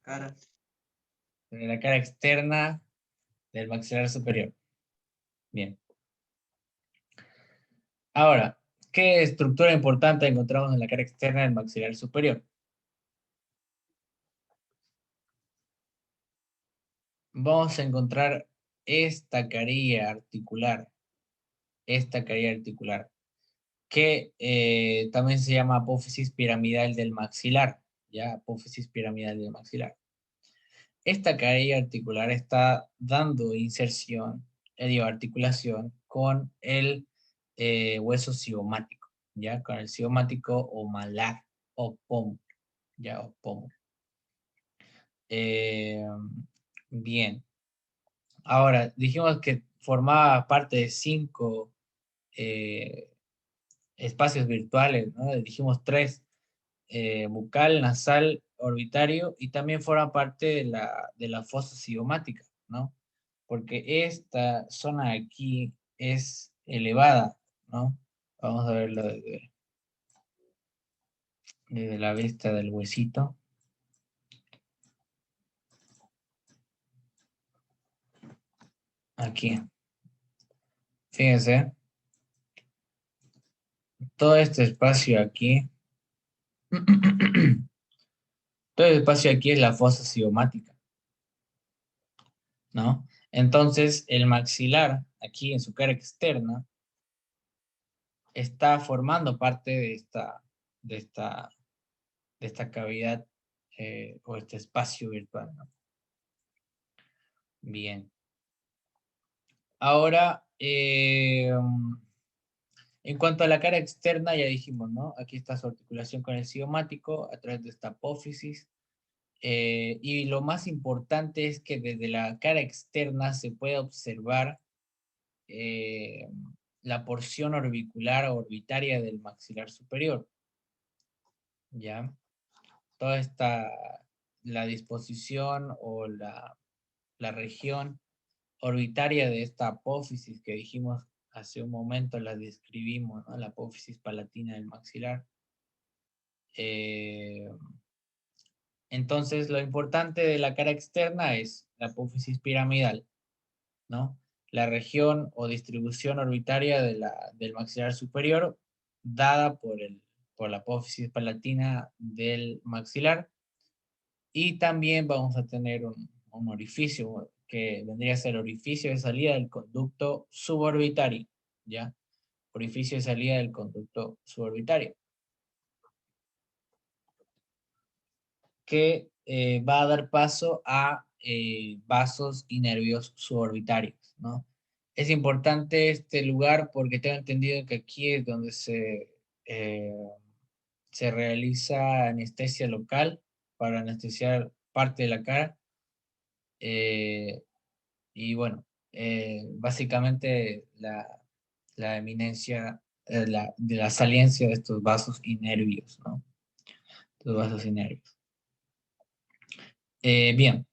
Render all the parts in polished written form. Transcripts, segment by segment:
cara. Sobre la cara externa del maxilar superior. Bien. Ahora, ¿qué estructura importante encontramos en la cara externa del maxilar superior? Vamos a encontrar esta carilla articular, que también se llama apófisis piramidal del maxilar, ¿ya? Apófisis piramidal del maxilar. Esta carilla articular está dando inserción, articulación con el hueso cigomático, ¿ya? Con el cigomático o malar o pómulo, ¿ya? O pómulo. Bien. Ahora, dijimos que formaba parte de 5 espacios virtuales, ¿no? Dijimos 3, bucal, nasal, orbitario, y también forma parte de la fosa cigomática, ¿no? Porque esta zona de aquí es elevada, ¿no? Vamos a verlo desde la vista del huesito. Aquí. Fíjense. Todo este espacio aquí. Todo el espacio aquí es la fosa cigomática, ¿no? Entonces, el maxilar, aquí en su cara externa, está formando parte de esta, de esta cavidad o este espacio virtual, ¿no? Bien. Ahora, en cuanto a la cara externa, ya dijimos, ¿no? Aquí está su articulación con el cigomático a través de esta apófisis. Y lo más importante es que desde la cara externa se puede observar eh, la porción orbicular o orbitaria del maxilar superior, ¿ya? Toda esta, la disposición o la región orbitaria de esta apófisis que dijimos hace un momento, la describimos, ¿no? La apófisis palatina del maxilar. Eh, entonces, lo importante de la cara externa es la apófisis piramidal, ¿no? La región o distribución orbitaria del maxilar superior dada por la apófisis palatina del maxilar. Y también vamos a tener un orificio que vendría a ser orificio de salida del conducto suborbitario, ¿ya? Orificio de salida del conducto suborbitario, que va a dar paso a vasos y nervios suborbitarios, ¿no? Es importante este lugar porque tengo entendido que aquí es donde eh, se realiza anestesia local para anestesiar parte de la cara. Y bueno, básicamente la eminencia de la saliencia de estos vasos y nervios, ¿no? Los vasos y nervios. Bien.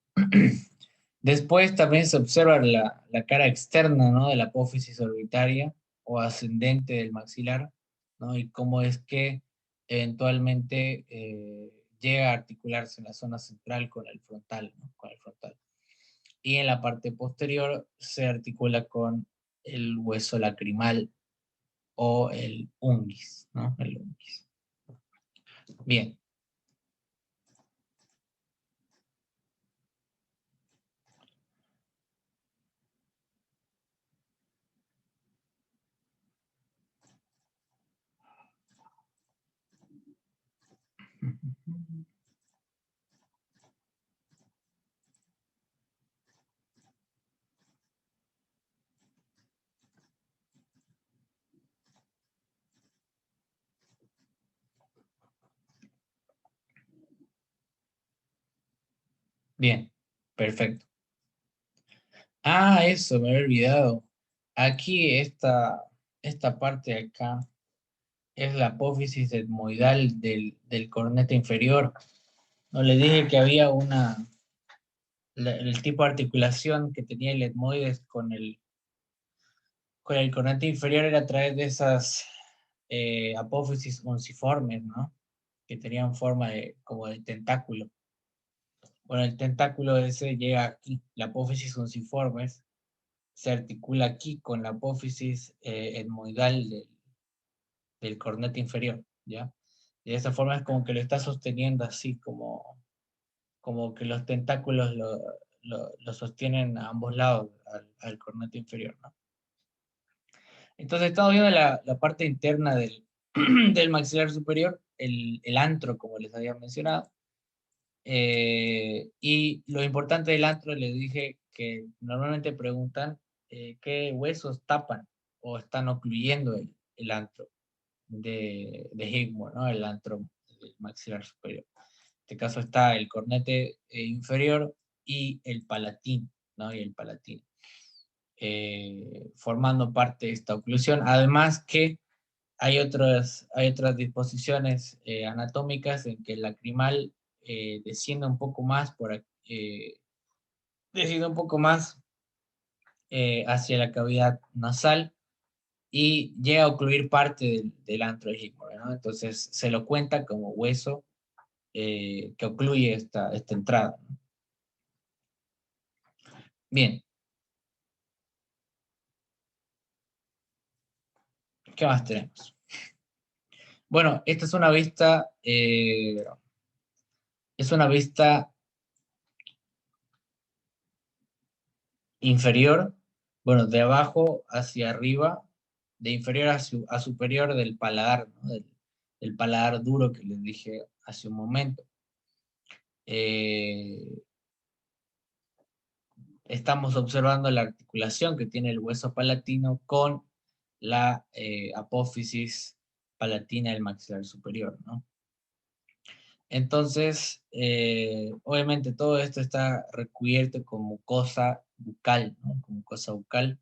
Después también se observa la cara externa, ¿no? De la apófisis orbitaria o ascendente del maxilar, ¿no? Y cómo es que eventualmente llega a articularse en la zona central con el frontal, ¿no? Con el frontal. Y en la parte posterior se articula con el hueso lacrimal o el unguis, ¿no? El unguis. Bien. Bien, perfecto. Ah, eso, me había olvidado. Aquí esta parte de acá es la apófisis etmoidal del cornete inferior. No le dije que había el tipo de articulación que tenía el etmoides con el cornete inferior era a través de esas apófisis unciformes, ¿no? Que tenían forma como de tentáculo. Bueno, el tentáculo ese llega aquí, la apófisis unciformes, se articula aquí con la apófisis etmoidal del cornete inferior, ¿ya? Y de esa forma es como que lo está sosteniendo así, como que los tentáculos lo sostienen a ambos lados al cornete inferior, ¿no? Entonces estamos viendo la parte interna del maxilar superior, el antro, como les había mencionado. Y lo importante del antro, les dije que normalmente preguntan qué huesos tapan o están ocluyendo el antro de Higmore, ¿no? El antro del maxilar superior. En este caso está el cornete inferior y el palatino, ¿no? Y el palatino, formando parte de esta oclusión. Además que hay otras disposiciones anatómicas en que el lacrimal desciende un poco más desciende un poco más hacia la cavidad nasal y llega a ocluir parte del antro de Higmore, ¿no? Entonces se lo cuenta como hueso que ocluye esta entrada, ¿no? Bien, ¿qué más tenemos? Bueno, esta es una vista inferior, bueno, de abajo hacia arriba, de inferior a superior del paladar, ¿no? Del paladar duro que les dije hace un momento. Eh, Estamos observando la articulación que tiene el hueso palatino con la apófisis palatina del maxilar superior, ¿no? Entonces, obviamente todo esto está recubierto con mucosa bucal, ¿no? Con mucosa bucal,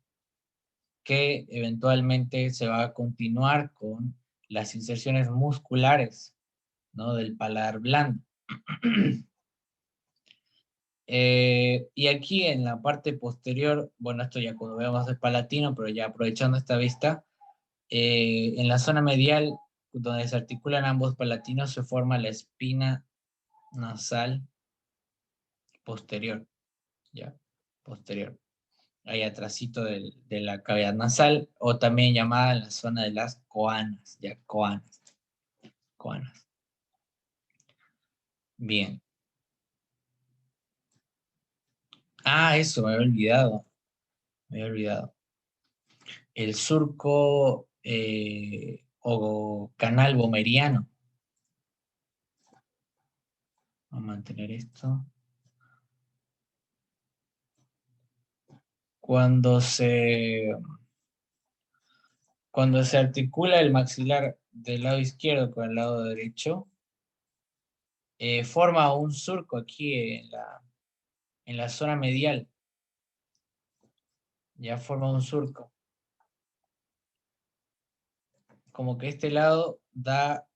que eventualmente se va a continuar con las inserciones musculares, ¿no? Del paladar blando. Y aquí en la parte posterior, bueno, esto ya cuando veamos el palatino, pero ya aprovechando esta vista, en la zona medial, donde se articulan ambos palatinos, se forma la espina nasal posterior, ¿ya? Posterior. Ahí atrásito de la cavidad nasal, o también llamada en la zona de las coanas, ya, coanas, coanas. Bien. Ah, eso, me había olvidado, me había olvidado. El surco o canal bomeriano. Vamos a mantener esto. Cuando se, cuando se articula el maxilar del lado izquierdo con el lado derecho, forma un surco aquí en la zona medial. Ya forma un surco. Como que este lado da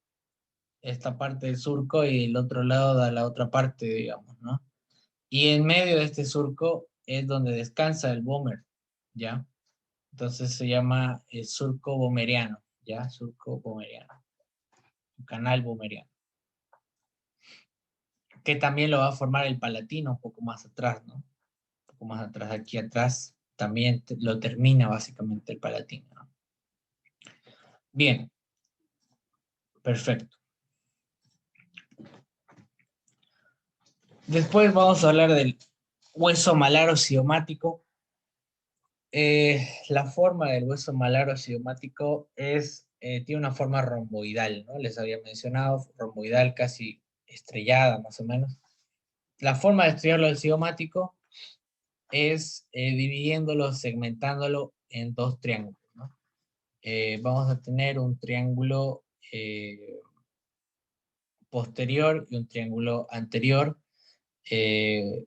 esta parte del surco y el otro lado da la otra parte, digamos, ¿no? Y en medio de este surco es donde descansa el bómer, ¿ya? Entonces se llama surco bomeriano, ¿ya? Surco bomeriano, canal bomeriano, que también lo va a formar el palatino un poco más atrás, ¿no? Un poco más atrás, aquí atrás, también lo termina básicamente el palatino, ¿no? Bien, perfecto. Después vamos a hablar del hueso malar cidiomático. La forma del hueso malar cidiomático tiene una forma romboidal, ¿no? Les había mencionado, romboidal casi estrellada, más o menos. La forma de estudiarlo del cidiomático es dividiéndolo, segmentándolo en dos triángulos, ¿no? Vamos a tener un triángulo posterior y un triángulo anterior,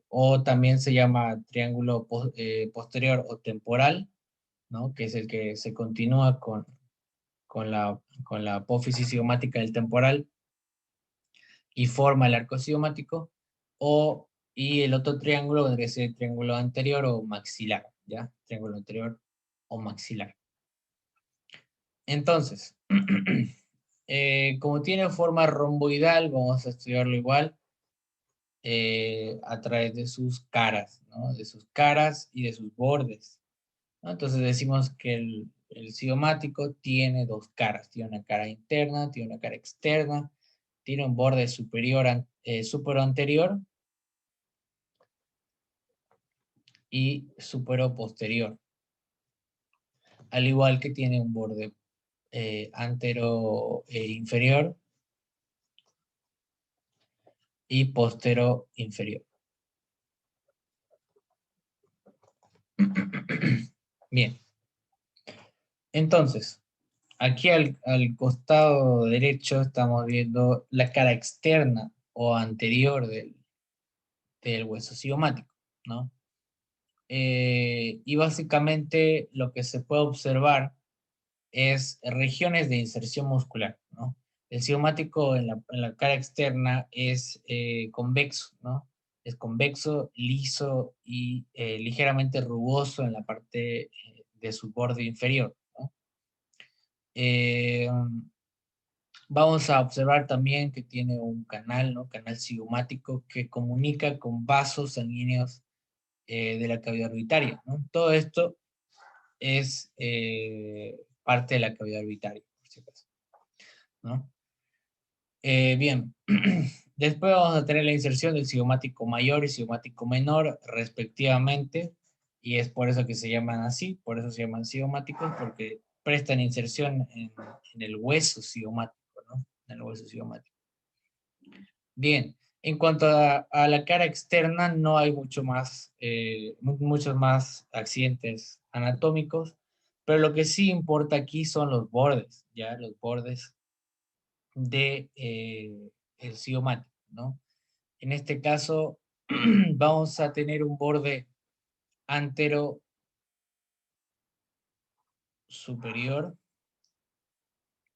o también se llama triángulo posterior o temporal, ¿no? Que es el que se continúa con la apófisis cigomática del temporal y forma el arco cigomático, y el otro triángulo vendría a ser el triángulo anterior o maxilar, ¿ya? Triángulo anterior o maxilar. Entonces, como tiene forma romboidal, vamos a estudiarlo igual. a través de sus caras, ¿no? De sus caras y de sus bordes, ¿no? Entonces decimos que el cigomático tiene dos caras, tiene una cara interna, tiene una cara externa, tiene un borde superior, supero anterior y supero posterior, al igual que tiene un borde antero inferior y postero inferior. Bien, entonces, aquí al costado derecho estamos viendo la cara externa o anterior del hueso cigomático, ¿no? Y básicamente lo que se puede observar es regiones de inserción muscular, ¿no? El cigomático en la cara externa es convexo, ¿no? Es convexo, liso y ligeramente rugoso en la parte de su borde inferior, ¿no? Eh, Vamos a observar también que tiene un canal, ¿no? Canal cigomático que comunica con vasos sanguíneos de la cavidad orbitaria, ¿no? Todo esto es parte de la cavidad orbitaria, por si acaso, ¿no? Bien, después vamos a tener la inserción del cigomático mayor y cigomático menor, respectivamente, y es por eso que se llaman así, por eso se llaman cigomáticos, porque prestan inserción en el hueso cigomático, ¿no? En el hueso cigomático. Bien, en cuanto a la cara externa, no hay muchos más accidentes anatómicos, pero lo que sí importa aquí son los bordes, ¿ya? Los bordes de el cigomático, ¿no? En este caso, vamos a tener un borde antero superior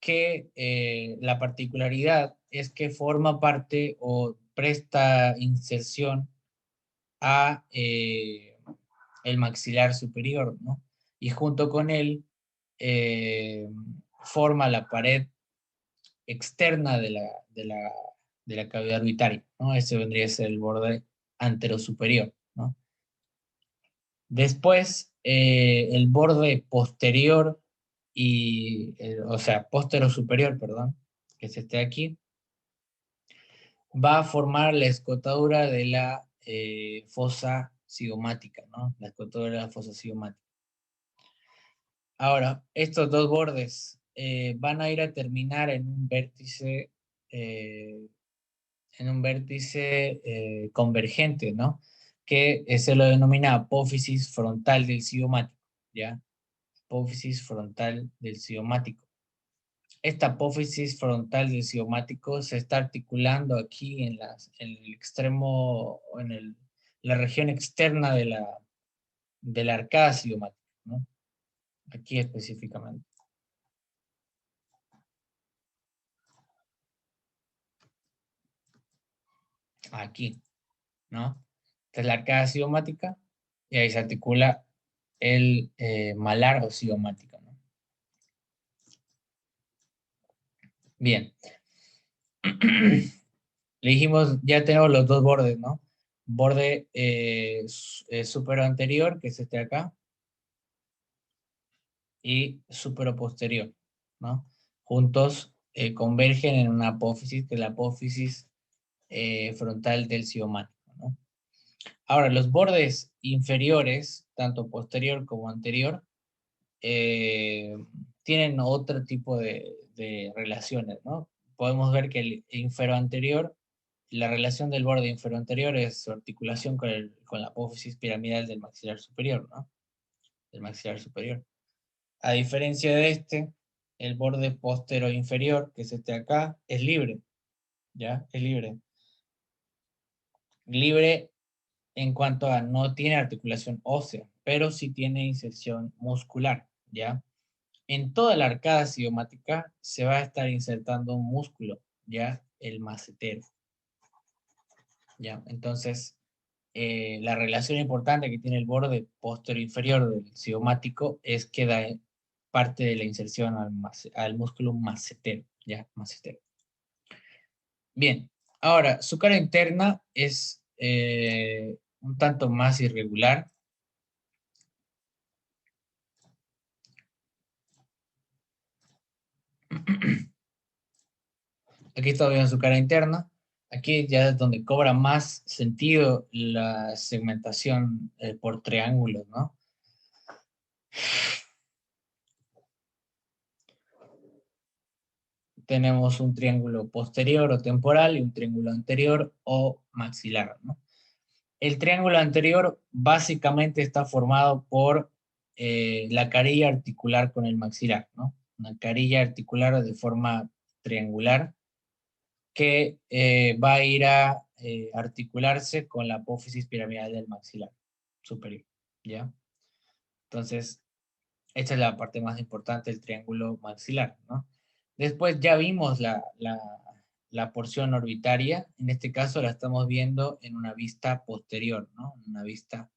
que la particularidad es que forma parte o presta inserción a el maxilar superior, ¿no? Y junto con él eh, forma la pared externa de la cavidad orbitaria, ¿no? Ese vendría a ser el borde anterosuperior, ¿no? Después, el borde posterior o sea, posterior-superior, perdón, que es este de aquí, va a formar la escotadura de la fosa cigomática, ¿no? La escotadura de la fosa cigomática. Ahora, estos dos bordes van a ir a terminar eh, en un vértice convergente, ¿no? Que se lo denomina apófisis frontal del cigomático, ¿ya? Apófisis frontal del cigomático. Esta apófisis frontal del cigomático se está articulando aquí en el extremo, la región externa de la arcada cigomática, ¿no? Aquí específicamente. Aquí, ¿no? Esta es la arcada cigomática y ahí se articula el malar o cigomático, ¿no? Bien. Le dijimos, ya tenemos los dos bordes, ¿no? Borde supero anterior, que es este de acá, y supero posterior, ¿no? Juntos convergen en una apófisis, que es la apófisis frontal del cigomático, ¿no? Ahora, los bordes inferiores, tanto posterior como anterior, eh, tienen otro tipo de relaciones, ¿no? Podemos ver que el inferoanterior, la relación del borde inferoanterior es su articulación con la apófisis piramidal del maxilar superior, ¿no? Del maxilar superior. A diferencia de este, el borde postero inferior, que es este de acá, es libre, ¿ya? Es libre. Libre en cuanto a no tiene articulación ósea, pero sí tiene inserción muscular, ¿ya? En toda la arcada cigomática se va a estar insertando un músculo, ¿ya? El macetero, ¿ya? Entonces, la relación importante que tiene el borde posterior inferior del cigomático es que da parte de la inserción al músculo macetero, ¿ya? Macetero. Bien, ahora, su cara interna es un tanto más irregular. Aquí está viendo su cara interna. Aquí ya es donde cobra más sentido la segmentación por triángulos, ¿no? Tenemos un triángulo posterior o temporal y un triángulo anterior o maxilar, ¿no? El triángulo anterior básicamente está formado por la carilla articular con el maxilar, ¿no? Una carilla articular de forma triangular que va a ir a articularse con la apófisis piramidal del maxilar superior, ¿ya? Entonces, esta es la parte más importante del triángulo maxilar, ¿no? Después ya vimos la porción orbitaria, en este caso la estamos viendo en una vista posterior, ¿no? En una vista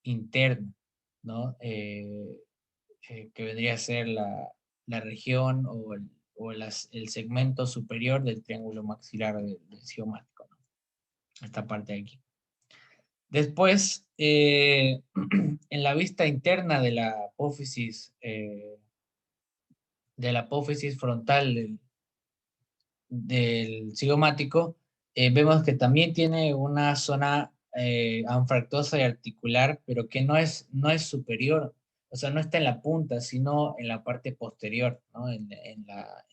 interna, ¿no? Que vendría a ser la región el segmento superior del triángulo maxilar del cigomático, ¿no? Esta parte de aquí. Después, en la vista interna de la apófisis frontal del cigomático, vemos que también tiene una zona anfractuosa y articular, pero que no es superior, o sea, no está en la punta, sino en la parte posterior, ¿no?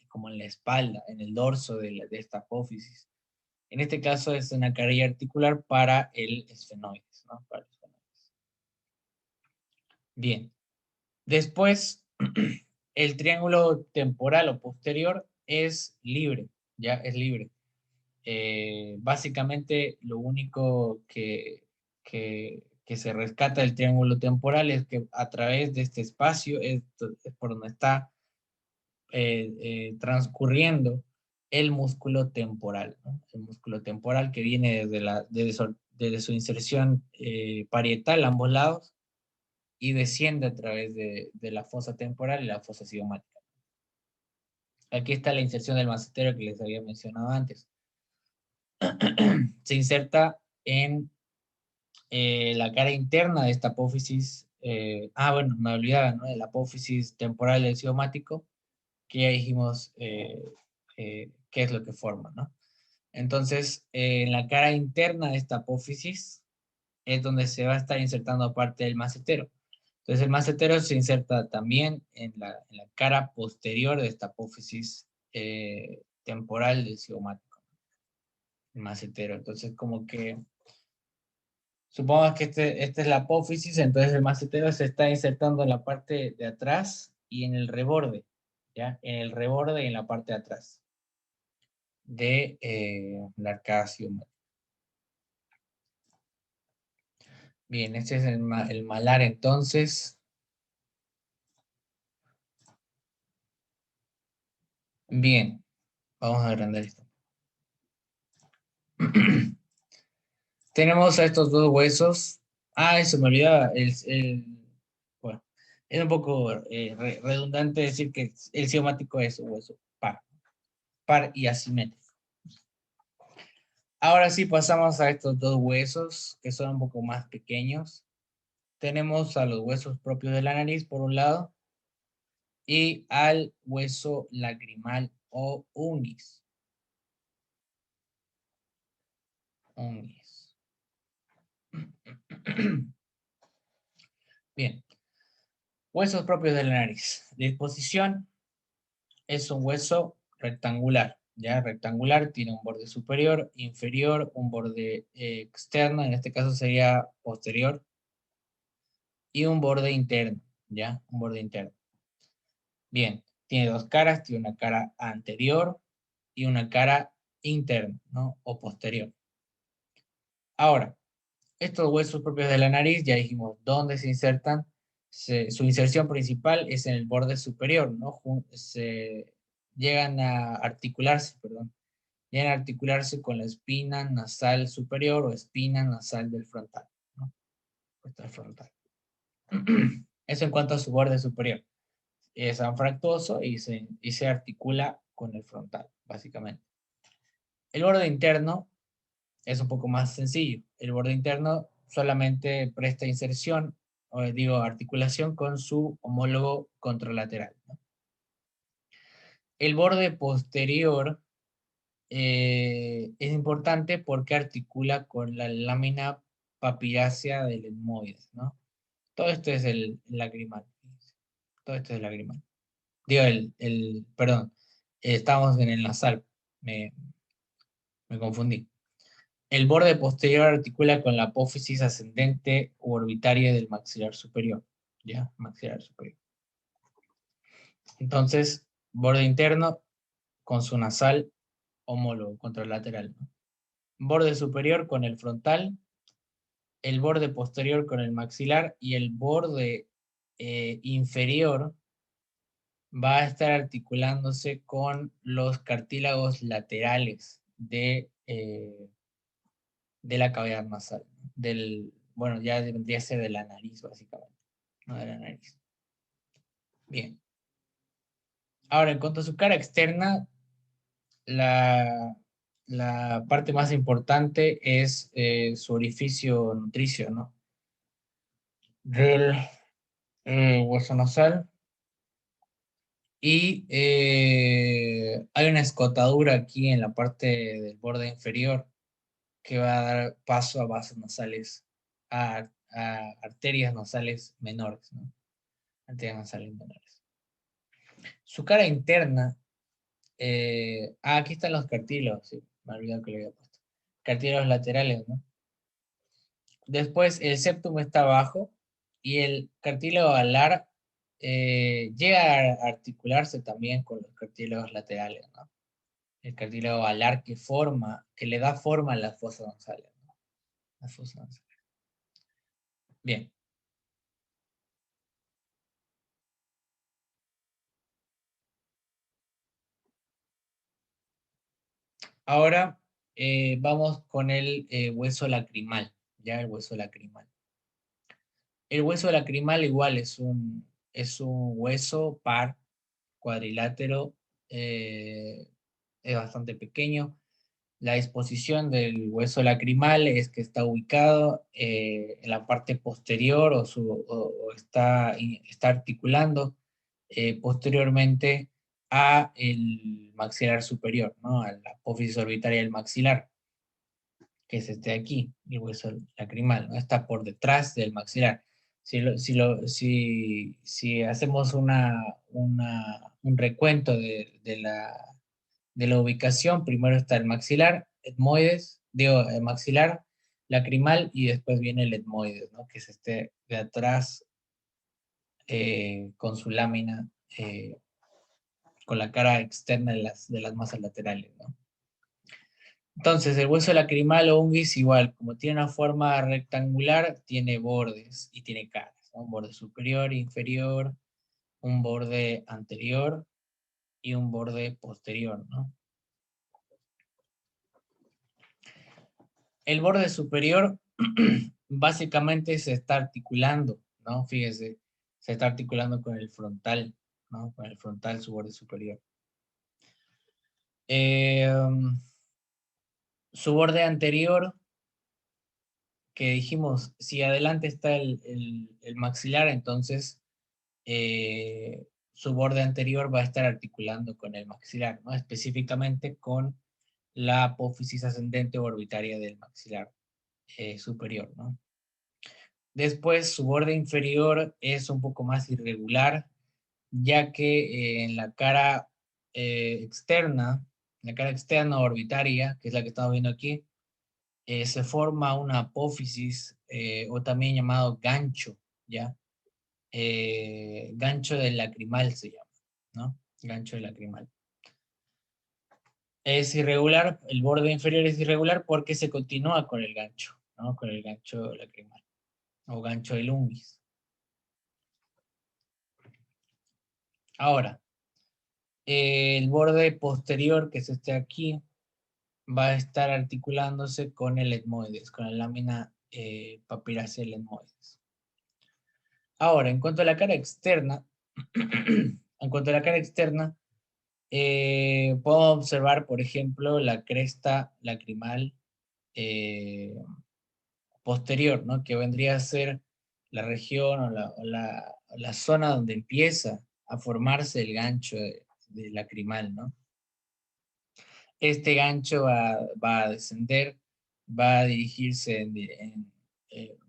Como en la espalda, en el dorso de esta apófisis. En este caso es una carilla articular para el esfenoides, ¿no? Para el esfenoides. Bien. Después, el triángulo temporal o posterior es libre, ya es libre. Básicamente, lo único que se rescata del triángulo temporal es que a través de este espacio es por donde está transcurriendo el músculo temporal, ¿no? El músculo temporal que viene desde su inserción parietal a ambos lados y desciende a través de la fosa temporal y la fosa cigomática. Aquí está la inserción del macetero que les había mencionado antes. Se inserta en la cara interna de esta apófisis. Bueno, me olvidaba, ¿no? De la apófisis temporal del cigomático, que ya dijimos qué es lo que forma, ¿no? Entonces, en la cara interna de esta apófisis es donde se va a estar insertando parte del macetero. Entonces, el macetero se inserta también en la cara posterior de esta apófisis temporal del cigomático, el macetero. Entonces, como que supongamos que esta es la apófisis, entonces el macetero se está insertando en la parte de atrás y en el reborde, ¿ya? En el reborde y en la parte de atrás de la arcada cigomática. Bien, este es el malar entonces. Bien, vamos a agrandar esto. Tenemos a estos dos huesos. Eso me olvidaba. Bueno, es un poco redundante decir que el cigomático es un hueso par y asimétrico. Ahora sí pasamos a estos dos huesos que son un poco más pequeños. Tenemos a los huesos propios de la nariz por un lado y al hueso lagrimal o unguis. Unguis. Bien. Huesos propios de la nariz. Disposición es un hueso rectangular. Ya rectangular, tiene un borde superior, inferior, un borde externo, en este caso sería posterior, y un borde interno, ya, un borde interno. Bien, tiene dos caras, tiene una cara anterior y una cara interna, ¿no? O posterior. Ahora, estos huesos propios de la nariz, ya dijimos dónde se insertan. Su inserción principal es en el borde superior, ¿no? Se llegan a articularse, perdón, llegan a articularse con la espina nasal superior o espina nasal del frontal, ¿no? Esta es frontal. Eso en cuanto a su borde superior. Es anfractuoso y se articula con el frontal, básicamente. El borde interno es un poco más sencillo. El borde interno solamente presta inserción, o digo, articulación con su homólogo contralateral, ¿no? El borde posterior es importante porque articula con la lámina papirácea del etmoides, ¿no? Todo esto es el lagrimal. Todo esto es el lagrimal. Digo, perdón, estamos en el nasal, me, me confundí. El borde posterior articula con la apófisis ascendente u orbitaria del maxilar superior. ¿Ya? Maxilar superior. Entonces, borde interno con su nasal homólogo contralateral, ¿no? Borde superior con el frontal, el borde posterior con el maxilar y el borde inferior va a estar articulándose con los cartílagos laterales de la cavidad nasal, bueno, ya vendría a ser de la nariz, básicamente, no de la nariz. Bien. Ahora, en cuanto a su cara externa, la, la parte más importante es su orificio nutricio, ¿no? Del hueso nasal. Y hay una escotadura aquí en la parte del borde inferior que va a dar paso a vasos nasales, a arterias nasales menores, ¿no? Arterias nasales menores. Su cara interna, aquí están los cartílagos, sí, me olvidé que le había puesto. Cartílagos laterales, ¿no? Después el septum está abajo y el cartílago alar llega a articularse también con los cartílagos laterales, ¿no? El cartílago alar que le da forma a las fosas nasales, ¿no? Las fosas nasales. Bien. Ahora vamos con el hueso lacrimal, ya el hueso lacrimal. El hueso lacrimal igual es un hueso par, cuadrilátero, es bastante pequeño. La disposición del hueso lacrimal es que está ubicado en la parte posterior o está articulando posteriormente a el maxilar superior, ¿no? A la apófisis orbitaria del maxilar, que es este de aquí, el hueso lacrimal, ¿no? Está por detrás del maxilar. Si hacemos un recuento de la ubicación, primero está el maxilar, etmoides, digo, el maxilar, lacrimal, y después viene el etmoides, ¿no? Que es este de atrás con su lámina, con la cara externa de las masas laterales, ¿no? Entonces, el hueso lacrimal o unguis igual, como tiene una forma rectangular, tiene bordes y tiene caras, ¿no? Un borde superior, inferior, un borde anterior y un borde posterior, ¿no? El borde superior básicamente se está articulando, ¿no? Fíjese, se está articulando con el frontal, ¿no? Con el frontal, su borde superior. Su borde anterior, que dijimos, si adelante está el maxilar, entonces su borde anterior va a estar articulando con el maxilar, ¿no? Específicamente con la apófisis ascendente orbitaria del maxilar superior, ¿no? Después, su borde inferior es un poco más irregular, ya que en la cara externa orbitaria, que es la que estamos viendo aquí, se forma una apófisis, o también llamado gancho, ¿ya? Gancho del lacrimal se llama, ¿no? Gancho del lacrimal. Es irregular, el borde inferior es irregular porque se continúa con el gancho, ¿no? Con el gancho lacrimal, o gancho del unguis. Ahora, el borde posterior, que es este aquí, va a estar articulándose con el etmoides, con la lámina papirácea del etmoides. Ahora, en cuanto a la cara externa, podemos observar, por ejemplo, la cresta lacrimal, posterior, ¿no? Que vendría a ser la región o la zona donde empieza a formarse el gancho de lacrimal, ¿no? Este gancho va a descender, va a dirigirse,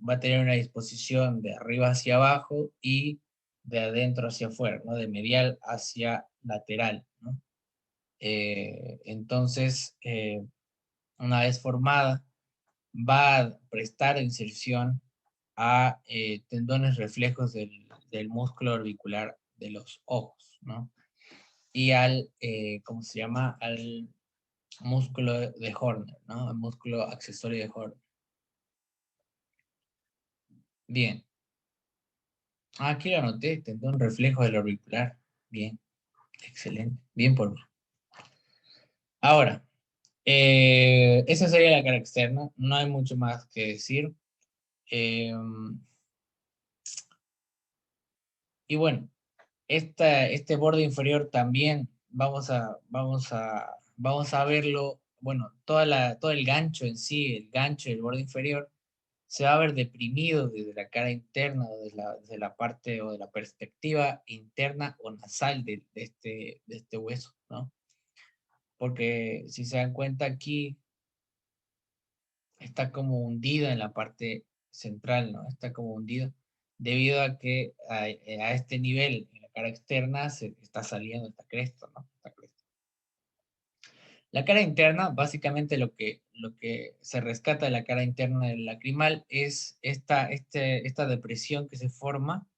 va a tener una disposición de arriba hacia abajo y de adentro hacia afuera, ¿no? De medial hacia lateral, ¿no? Entonces, una vez formada, va a prestar inserción a tendones reflejos del músculo orbicular de los ojos, ¿no? Y ¿cómo se llama? Al músculo de Horner, ¿no? El músculo accesorio de Horner. Bien. Aquí lo anoté, tendón reflejo del auricular. Bien, excelente. Bien por mí. Ahora, esa sería la cara externa. No hay mucho más que decir. Eh, y bueno, este borde inferior también vamos a verlo. Bueno, todo el gancho en sí, el gancho del borde inferior, se va a ver deprimido desde la cara interna o desde la parte o de la perspectiva interna o nasal de este hueso, ¿no? Porque si se dan cuenta aquí, está como hundido en la parte central, ¿no? Está como hundido debido a que a este nivel, en la cara externa, se está saliendo esta cresta, ¿no? Esta cresta. La cara interna, básicamente lo que se rescata de la cara interna del lacrimal es esta depresión que se forma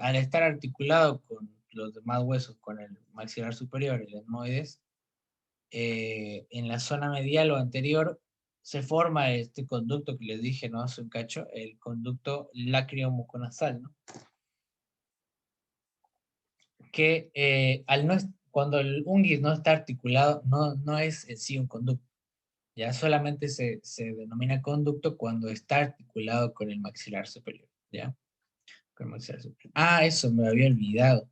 al estar articulado con los demás huesos, con el maxilar superior y el etmoides, en la zona medial o anterior se forma este conducto que les dije, ¿no? Hace un cacho, el conducto lacrio-muconasal, ¿no? Que cuando el unguis no está articulado, no es en sí un conducto. Ya solamente se denomina conducto cuando está articulado con el maxilar superior, ¿ya? Con el maxilar superior. Ah, eso me había olvidado.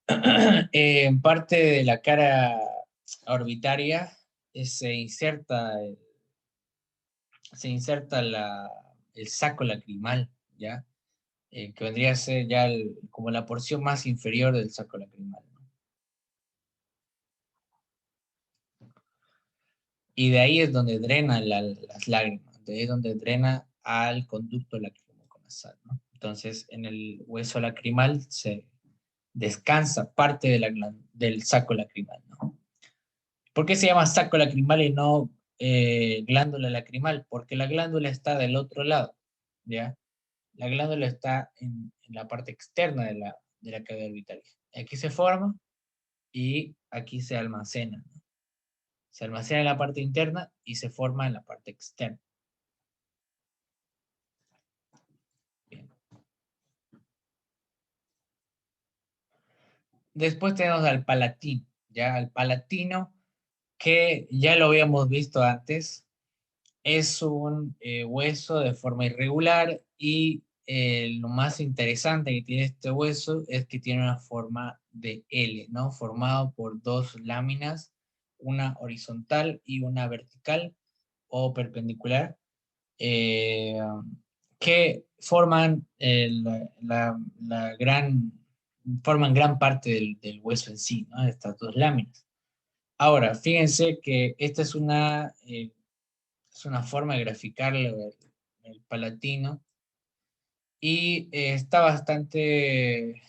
En parte de la cara orbitaria se inserta el saco lacrimal, ¿ya? Que vendría a ser ya como la porción más inferior del saco lacrimal, ¿no? Y de ahí es donde drenan las lágrimas, de ahí es donde drena al conducto lacrimoconasal, ¿no? Entonces, en el hueso lacrimal se descansa parte del saco lacrimal, ¿no? ¿Por qué se llama saco lacrimal y no glándula lacrimal? Porque la glándula está del otro lado, ¿ya? La glándula está en la parte externa de la cavidad orbitaria. Aquí se forma y aquí se almacena, ¿no? Se almacena en la parte interna y se forma en la parte externa. Bien. Después tenemos al palatino, ¿ya? Al palatino, que ya lo habíamos visto antes, es un hueso de forma irregular y lo más interesante que tiene este hueso es que tiene una forma de L, ¿no? Formado por dos láminas, una horizontal y una vertical o perpendicular, eh, que forman forman gran parte del hueso en sí, ¿no? Estas dos láminas. Ahora, fíjense que esta es una forma de graficar el palatino y está bastante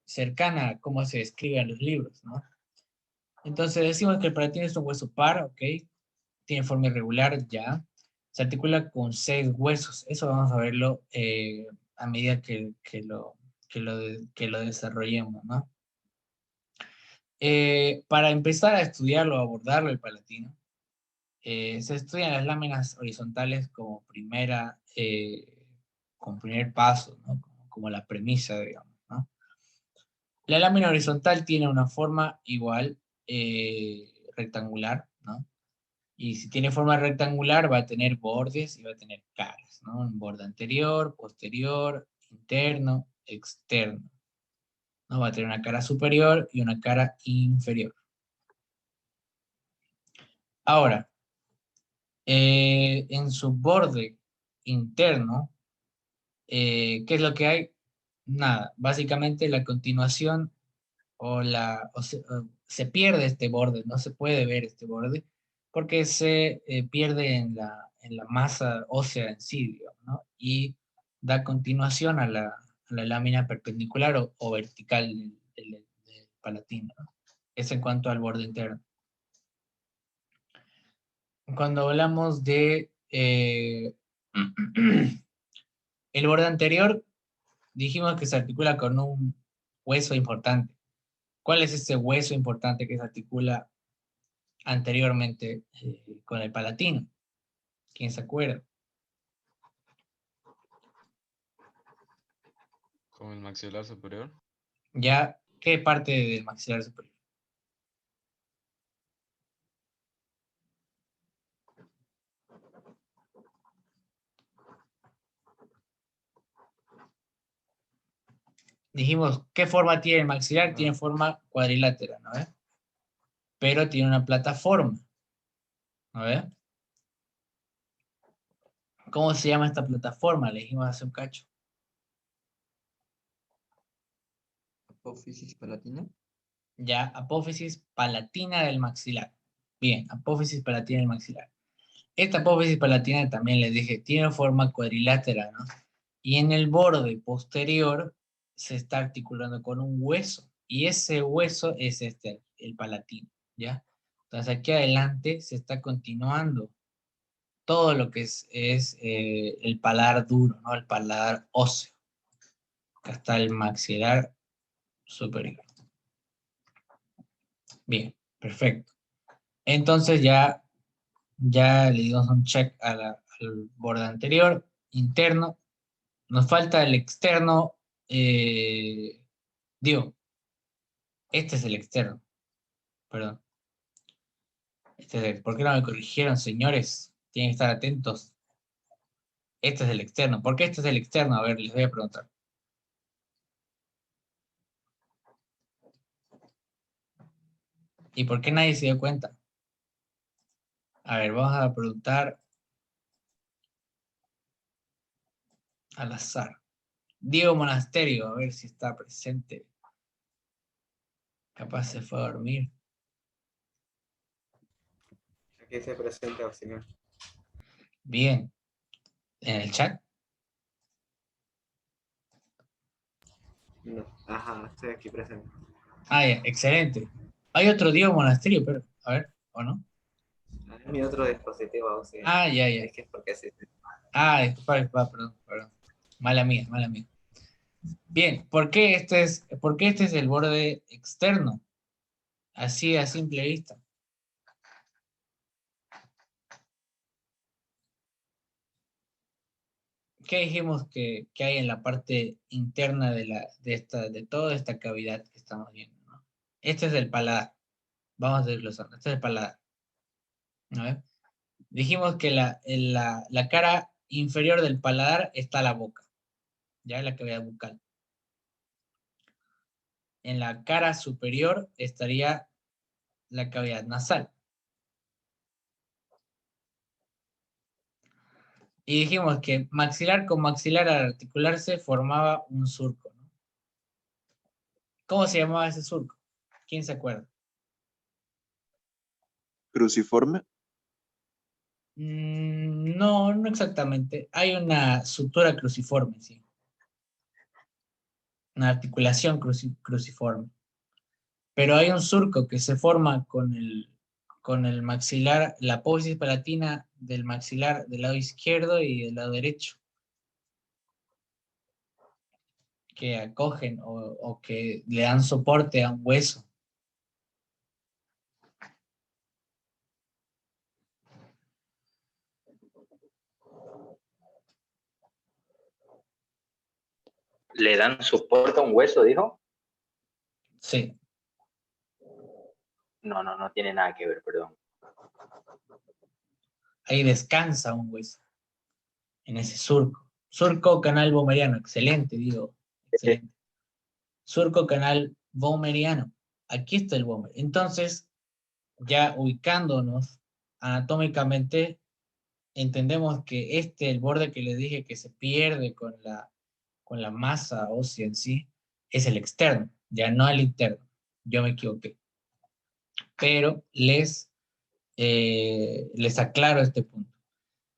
cercana a cómo se describe en los libros, ¿no? Entonces decimos que el palatino es un hueso par, ¿ok? Tiene forma irregular, ya. Se articula con 6 huesos. Eso vamos a verlo a medida que lo desarrollemos, ¿no? Para empezar a estudiarlo, a abordarlo el palatino, se estudian las láminas horizontales como primer paso, ¿no? Como la premisa, digamos, ¿no? La lámina horizontal tiene una forma igual, rectangular, ¿no? Y si tiene forma rectangular va a tener bordes y va a tener caras, ¿no? Un borde anterior, posterior, interno, externo, ¿no? Va a tener una cara superior y una cara inferior. Ahora, en su borde interno, ¿qué es lo que hay? Nada, básicamente la continuación o se pierde este borde, no se puede ver este borde, porque se pierde en la masa ósea en sí, digamos, ¿no? Y da continuación a la lámina perpendicular o vertical del palatino, ¿no? Es en cuanto al borde interno. Cuando hablamos de el borde anterior, dijimos que se articula con un hueso importante. ¿Cuál es ese hueso importante que se articula anteriormente con el palatino? ¿Quién se acuerda? Con el maxilar superior. ¿Ya qué parte del maxilar superior? Dijimos, ¿qué forma tiene el maxilar? Tiene Ah, forma cuadrilátera, ¿no ves? Pero tiene una plataforma, ¿no ves? ¿Cómo se llama esta plataforma? Le dijimos hace un cacho. Apófisis palatina. Ya, apófisis palatina del maxilar. Bien, apófisis palatina del maxilar. Esta apófisis palatina también les dije, tiene forma cuadrilátera, ¿no? Y en el borde posterior se está articulando con un hueso. Y ese hueso es este, el palatino, ¿ya? Entonces aquí adelante se está continuando todo lo que es el paladar duro, ¿no? El paladar óseo. Acá está el maxilar superior. Bien, perfecto. Entonces ya le dimos un check al borde anterior, interno. Nos falta el externo. Digo, este es el externo, perdón. ¿Por qué no me corrigieron, señores? Tienen que estar atentos. Este es el externo. ¿Por qué este es el externo? A ver, les voy a preguntar. ¿Y por qué nadie se dio cuenta? A ver, vamos a preguntar al azar. Diego Monasterio, a ver si está presente. Capaz se fue a dormir. Aquí se presenta, señor. Bien. ¿En el chat? No. Ajá, estoy aquí presente. Ah, ya, excelente. Hay otro Diego Monasterio, pero, a ver, ¿o no? Es mi otro dispositivo, auxiliar. Ah, ya, ya. Es que es porque sí. Ah, disculpa, perdón, perdón. Mala mía, mala mía. Bien, ¿por qué este es el borde externo? Así a simple vista. ¿Qué dijimos que hay en la parte interna de toda esta cavidad que estamos viendo, ¿no? Este es el paladar. Vamos a desglosarlo. Este es el paladar. ¿No ves? Dijimos que en la cara inferior del paladar está la boca, ya la cavidad bucal. En la cara superior estaría la cavidad nasal. Y dijimos que maxilar con maxilar al articularse formaba un surco, ¿no? ¿Cómo se llamaba ese surco? ¿Quién se acuerda? Cruciforme. No, no exactamente. Hay una sutura cruciforme, sí. Una articulación cruciforme. Pero hay un surco que se forma con el maxilar, la apófisis palatina del maxilar del lado izquierdo y del lado derecho, que acogen o que le dan soporte a un hueso. ¿Le dan soporte a un hueso, dijo? Sí, No tiene nada que ver, perdón. ahí descansa un hueso, en ese surco. Surco canal bomeriano, excelente, digo, excelente. Surco canal bomeriano. Aquí está el bomber. Entonces, ya ubicándonos anatómicamente entendemos que el borde que les dije que se pierde con la masa ósea en sí, es el externo, ya no el interno. Yo me equivoqué. Pero les aclaro este punto,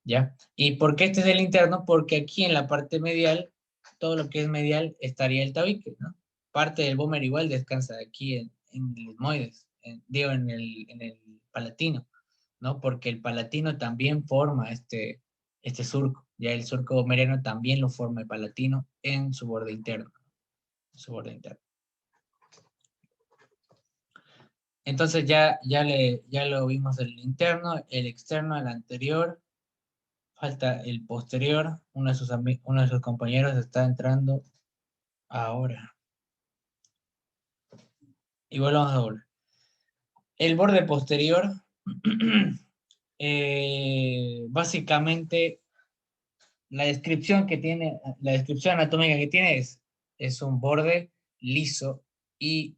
¿ya? ¿Y por qué este es el interno? Porque aquí en la parte medial, todo lo que es medial, estaría el tabique, ¿no? Parte del vómer igual descansa aquí en el etmoides, digo, en el palatino, ¿no? Porque el palatino también forma este surco, ya el surco vomeriano también lo forma el palatino en su borde interno, Entonces ya lo vimos el interno, el externo, el anterior, falta el posterior, uno de sus compañeros está entrando ahora. Y volvamos a volver. El borde posterior, básicamente, la descripción anatómica que tiene es un borde liso y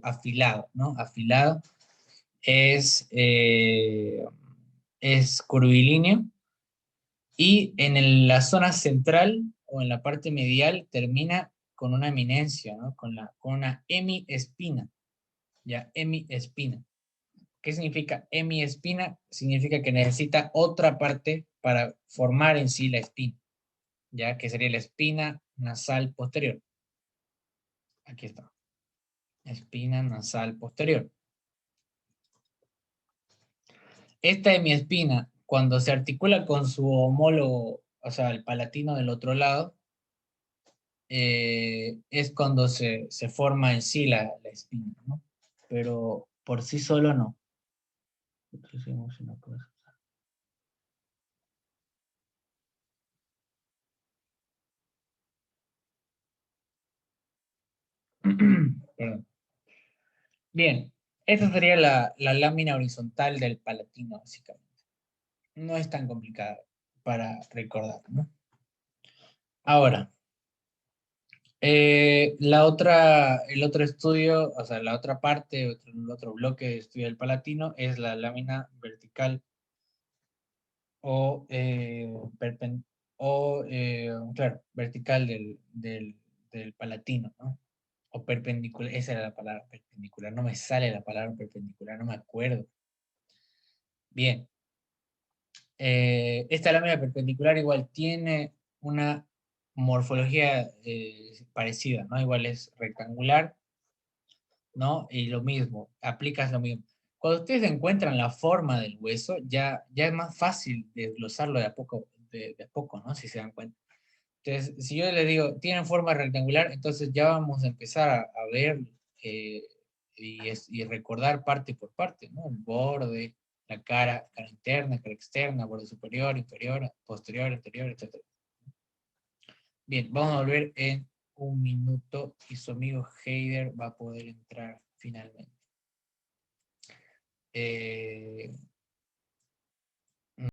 afilado, ¿no? Afilado es curvilíneo y en la zona central o en la parte medial termina con una eminencia, ¿no? Con una hemiespina, ya, hemiespina. ¿Qué significa hemiespina? Significa que necesita otra parte para formar en sí la espina, ya que sería la espina nasal posterior. Aquí está. Espina nasal posterior. Esta hemiespina, cuando se articula con su homólogo, o sea, el palatino del otro lado, es cuando se forma en sí la espina, ¿no? Pero por sí solo no. Hicimos una cosa. Perdón. Bien, esa sería la lámina horizontal del palatino, básicamente. No es tan complicada para recordar, ¿no? Ahora, el otro estudio, o sea, la otra parte, el otro bloque de estudio del palatino es la lámina vertical o, claro, vertical del palatino, ¿no? O perpendicular, esa era la palabra perpendicular, no me sale la palabra perpendicular, no me acuerdo. Bien, esta lámina perpendicular igual tiene una morfología parecida, ¿no? Igual es rectangular, ¿no? Y lo mismo, aplicas lo mismo. Cuando ustedes encuentran la forma del hueso, ya es más fácil desglosarlo de a poco, ¿no? Si se dan cuenta. Entonces, si yo les digo, tienen forma rectangular, entonces ya vamos a empezar a ver y recordar parte por parte, ¿no? El borde, la cara interna, cara externa, borde superior, inferior, posterior, anterior, etc. Bien, vamos a volver en un minuto y su amigo Heider va a poder entrar finalmente.